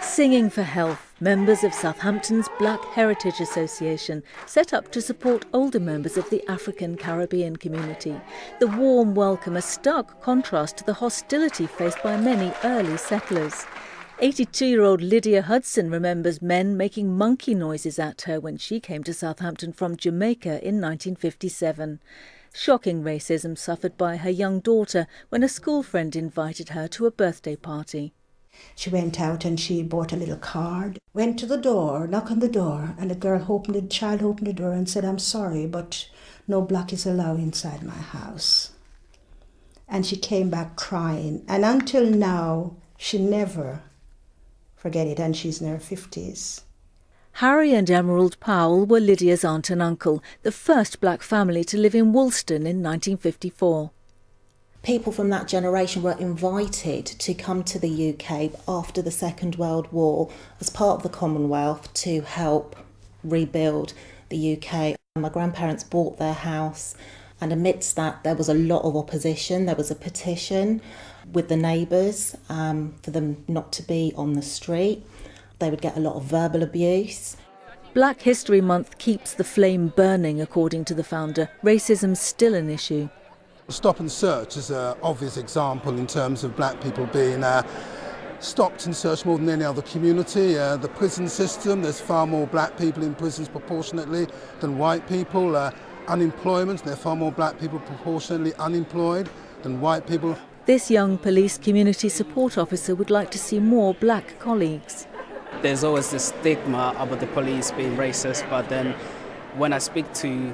Singing for Health, members of Southampton's Black Heritage Association set up to support older members of the African Caribbean community. The warm welcome a stark contrast to the hostility faced by many early settlers. 82-year-old Lydia Hudson remembers men making monkey noises at her when she came to Southampton from Jamaica in 1957. Shocking racism suffered by her young daughter when a school friend invited her to a birthday party. She went out and she bought a little card, went to the door, knocked on the door, and the child opened the door and said, "I'm sorry, but no black is allowed inside my house." And she came back crying. And until now, she never forget it, and she's in her 50s. Harry and Emerald Powell were Lydia's aunt and uncle, the first black family to live in Woolston in 1954. People from that generation were invited to come to the UK after the Second World War as part of the Commonwealth to help rebuild the UK. My grandparents bought their house, and amidst that there was a lot of opposition. There was a petition with the neighbours for them not to be on the street. They would get a lot of verbal abuse. Black History Month keeps the flame burning, according to the founder. Racism's still an issue. Stop and search is an obvious example in terms of black people being stopped and searched more than any other community. The prison system, there's far more black people in prisons proportionately than white people. Unemployment, there are far more black people proportionately unemployed than white people. This young police community support officer would like to see more black colleagues. There's always this stigma about the police being racist, but then when I speak to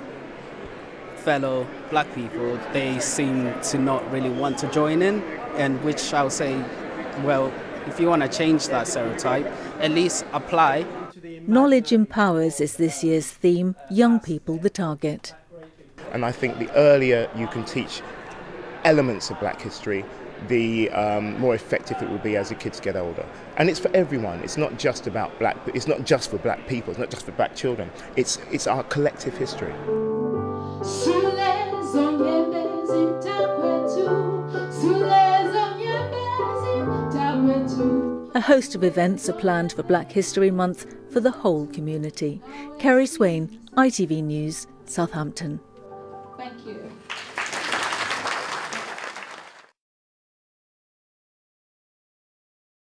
fellow black people, they seem to not really want to join in, and which I would say, well, if you want to change that stereotype, at least apply. Knowledge empowers is this year's theme, young people the target. And I think the earlier you can teach elements of black history, the more effective it will be as the kids get older. And it's for everyone. It's not just about black. It's not just for black people. It's not just for black children. It's our collective history. A host of events are planned for Black History Month for the whole community. Kerry Swain, ITV News, Southampton. Thank you.